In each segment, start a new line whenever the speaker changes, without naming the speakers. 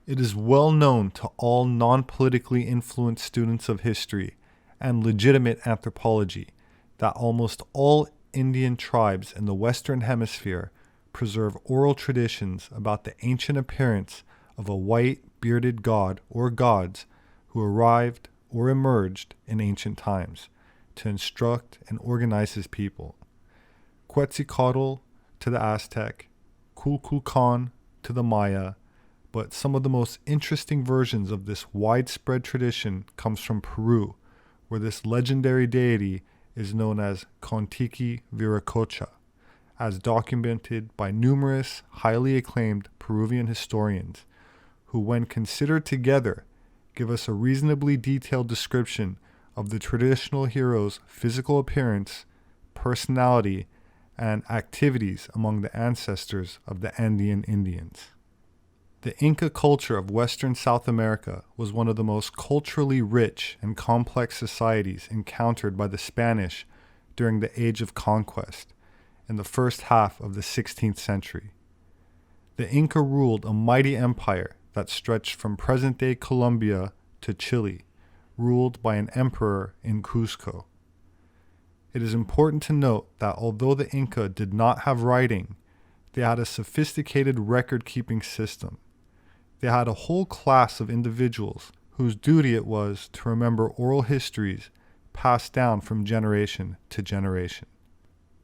It is well known to all non-politically influenced students of history and legitimate anthropology that almost all Indian tribes in the Western Hemisphere preserve oral traditions about the ancient appearance of a white, bearded god or gods who arrived or emerged in ancient times to instruct and organize his people. Quetzalcoatl to the Aztec, Kukulkan to the Maya, but some of the most interesting versions of this widespread tradition comes from Peru, where this legendary deity is known as Conquistador Viracocha, as documented by numerous highly acclaimed Peruvian historians, who when considered together give us a reasonably detailed description of the traditional hero's physical appearance, personality, and activities among the ancestors of the Andean Indians. The Inca culture of Western South America was one of the most culturally rich and complex societies encountered by the Spanish during the Age of Conquest in the first half of the 16th century. The Inca ruled a mighty empire that stretched from present-day Colombia to Chile, ruled by an emperor in Cusco. It is important to note that although the Inca did not have writing, they had a sophisticated record-keeping system. They had a whole class of individuals whose duty it was to remember oral histories passed down from generation to generation.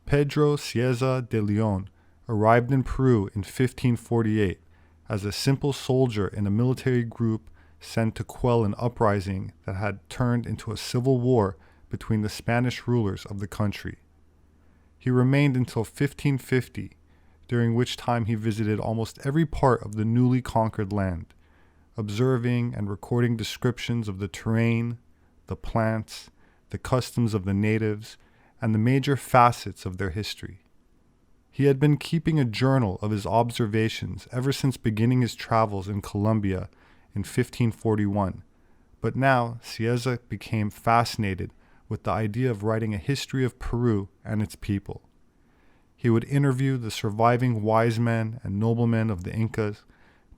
Pedro Cieza de Leon arrived in Peru in 1548 as a simple soldier in a military group sent to quell an uprising that had turned into a civil war between the Spanish rulers of the country. He remained until 1550, during which time he visited almost every part of the newly conquered land, observing and recording descriptions of the terrain, the plants, the customs of the natives, and the major facets of their history. He had been keeping a journal of his observations ever since beginning his travels in Colombia in 1541, but now Cieza became fascinated with the idea of writing a history of Peru and its people. He would interview the surviving wise men and noblemen of the Incas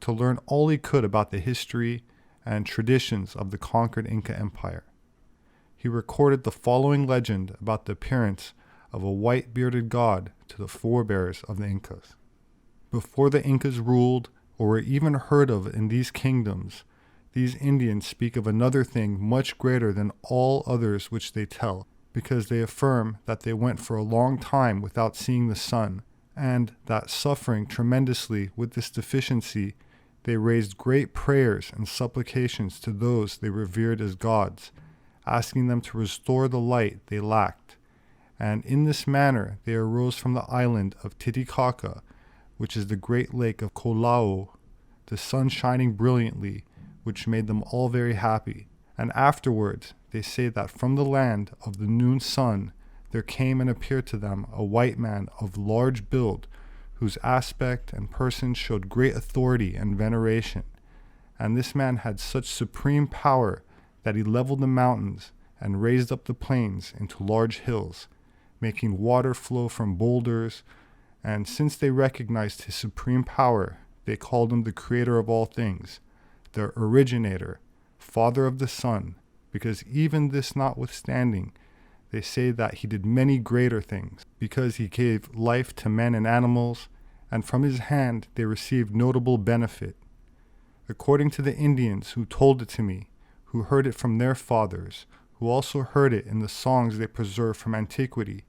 to learn all he could about the history and traditions of the conquered Inca Empire. He recorded the following legend about the appearance of a white-bearded god to the forebears of the Incas. Before the Incas ruled or were even heard of in these kingdoms, these Indians speak of another thing much greater than all others which they tell, because they affirm that they went for a long time without seeing the sun, and that suffering tremendously with this deficiency, they raised great prayers and supplications to those they revered as gods, asking them to restore the light they lacked. And in this manner they arose from the island of Titicaca, which is the great lake of Colao, the sun shining brilliantly, which made them all very happy. And afterwards they say that from the land of the noon sun there came and appeared to them a white man of large build, whose aspect and person showed great authority and veneration. And this man had such supreme power that he leveled the mountains and raised up the plains into large hills, making water flow from boulders. And since they recognized his supreme power, they called him the creator of all things, the originator, father of the sun, because even this notwithstanding, they say that he did many greater things, because he gave life to men and animals, and from his hand they received notable benefit. According to the Indians who told it to me, who heard it from their fathers, who also heard it in the songs they preserved from antiquity,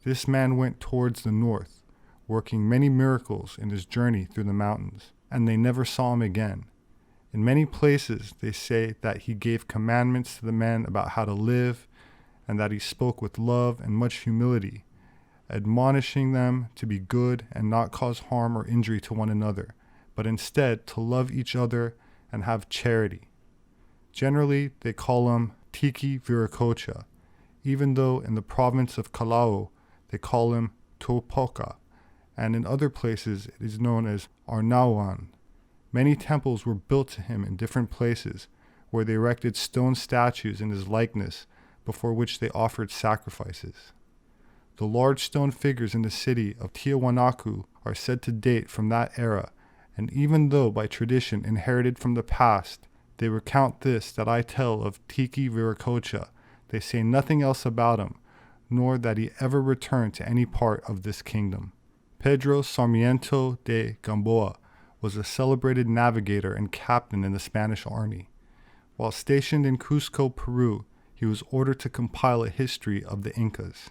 this man went towards the north, working many miracles in his journey through the mountains, and they never saw him again. In many places they say that he gave commandments to the men about how to live, and that he spoke with love and much humility, admonishing them to be good and not cause harm or injury to one another, but instead to love each other and have charity. Generally, they call him Tiki Viracocha, even though in the province of Callao they call him Topoca, and in other places it is known as Arnauan. Many temples were built to him in different places, where they erected stone statues in his likeness, before which they offered sacrifices. The large stone figures in the city of Tiahuanacu are said to date from that era, and even though by tradition inherited from the past, they recount this that I tell of Tiki Viracocha, they say nothing else about him, nor that he ever returned to any part of this kingdom. Pedro Sarmiento de Gamboa was a celebrated navigator and captain in the Spanish army. While stationed in Cusco, Peru, he was ordered to compile a history of the Incas.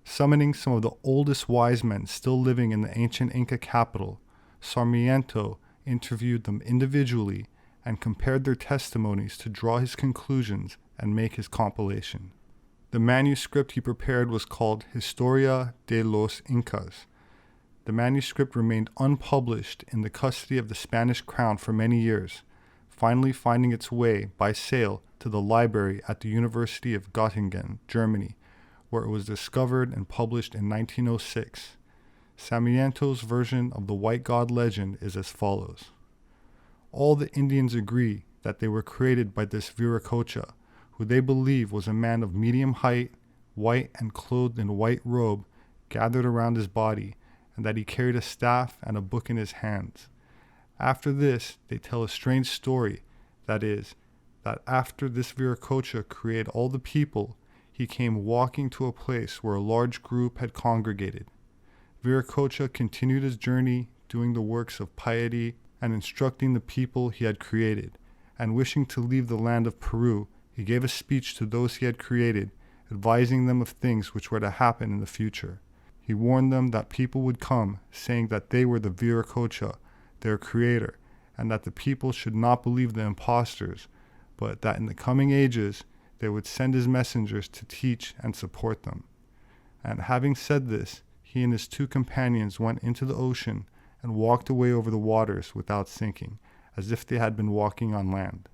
Summoning some of the oldest wise men still living in the ancient Inca capital, Sarmiento interviewed them individually and compared their testimonies to draw his conclusions and make his compilation. The manuscript he prepared was called Historia de los Incas. The manuscript remained unpublished in the custody of the Spanish crown for many years, finally finding its way by sale to the library at the University of Göttingen, Germany, where it was discovered and published in 1906. Sarmiento's version of the White God legend is as follows. All the Indians agree that they were created by this Viracocha, who they believe was a man of medium height, white and clothed in a white robe gathered around his body, and that he carried a staff and a book in his hands. After this, they tell a strange story, that is, that after this Viracocha created all the people, he came walking to a place where a large group had congregated. Viracocha continued his journey, doing the works of piety and instructing the people he had created, and wishing to leave the land of Peru, he gave a speech to those he had created, advising them of things which were to happen in the future. He warned them that people would come, saying that they were the Viracocha, their creator, and that the people should not believe the impostors, but that in the coming ages they would send his messengers to teach and support them. And having said this, he and his two companions went into the ocean and walked away over the waters without sinking, as if they had been walking on land.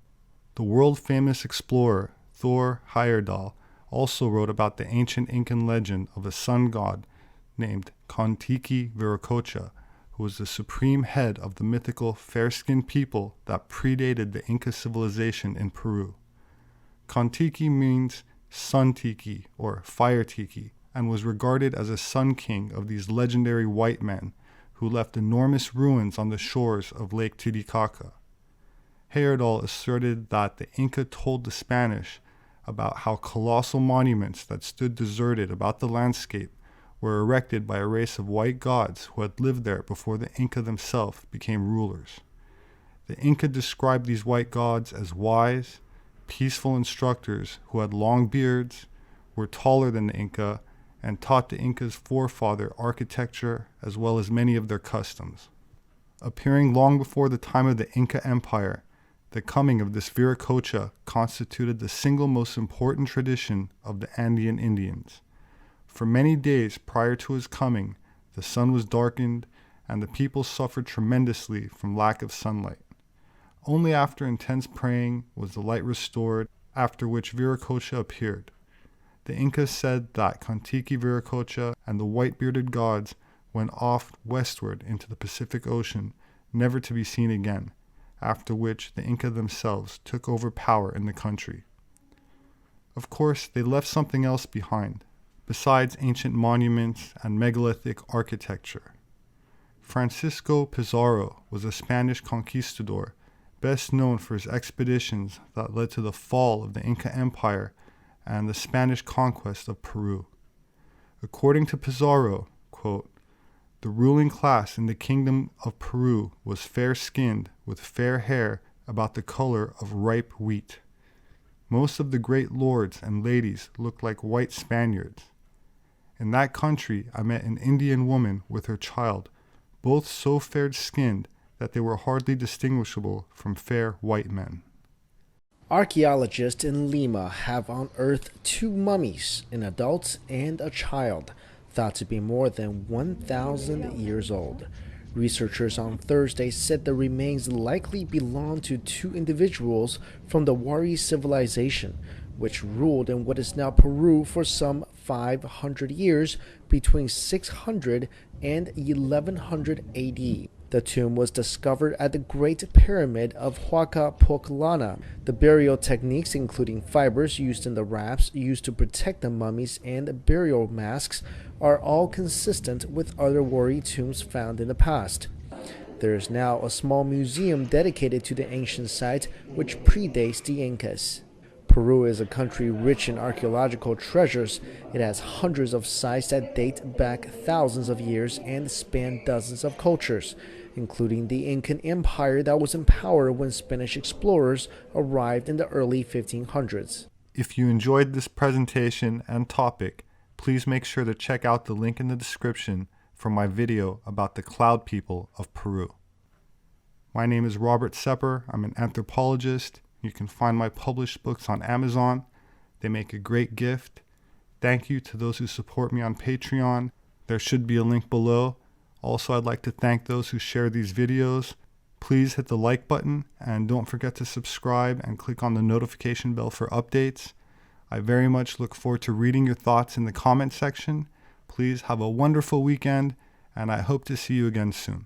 The world-famous explorer Thor Heyerdahl also wrote about the ancient Incan legend of a sun god named Tiki Viracocha, who was the supreme head of the mythical fair-skinned people that predated the Inca civilization in Peru. Tiki means sun tiki or fire tiki, and was regarded as a sun king of these legendary white men who left enormous ruins on the shores of Lake Titicaca. Heyerdahl asserted that the Inca told the Spanish about how colossal monuments that stood deserted about the landscape were erected by a race of white gods who had lived there before the Inca themselves became rulers. The Inca described these white gods as wise, peaceful instructors who had long beards, were taller than the Inca, and taught the Inca's forefather architecture as well as many of their customs. Appearing long before the time of the Inca Empire, the coming of this Viracocha constituted the single most important tradition of the Andean Indians. For many days prior to his coming, the sun was darkened, and the people suffered tremendously from lack of sunlight. Only after intense praying was the light restored, after which Viracocha appeared. The Incas said that Tiki Viracocha and the white-bearded gods went off westward into the Pacific Ocean, never to be seen again, after which the Inca themselves took over power in the country. Of course, they left something else behind, besides ancient monuments and megalithic architecture. Francisco Pizarro was a Spanish conquistador, best known for his expeditions that led to the fall of the Inca Empire and the Spanish conquest of Peru. According to Pizarro, quote, "The ruling class in the kingdom of Peru was fair-skinned with fair hair about the color of ripe wheat. Most of the great lords and ladies looked like white Spaniards. In that country I met an Indian woman with her child, both so fair-skinned that they were hardly distinguishable from fair white men."
Archaeologists in Lima have unearthed 2 mummies, an adult and a child, thought to be more than 1,000 years old. Researchers on Thursday said the remains likely belong to 2 individuals from the Wari civilization, which ruled in what is now Peru for some 500 years between 600 and 1100 AD. The tomb was discovered at the Great Pyramid of Huaca The burial techniques, including fibers used in the wraps used to protect the mummies and burial masks, are all consistent with other Wari tombs found in the past. There is now a small museum dedicated to the ancient site, which predates the Incas. Peru is a country rich in archaeological treasures. It has hundreds of sites that date back thousands of years and span dozens of cultures, including the Incan Empire that was in power when Spanish explorers arrived in the early 1500s.
If you enjoyed this presentation and topic, please make sure to check out the link in the description for my video about the cloud people of Peru. My name is Robert Sepehr. I'm an anthropologist. You can find my published books on Amazon. They make a great gift. Thank you to those who support me on Patreon. There should be a link below. Also, I'd like to thank those who share these videos. Please hit the like button and don't forget to subscribe and click on the notification bell for updates. I very much look forward to reading your thoughts in the comment section. Please have a wonderful weekend, and I hope to see you again soon.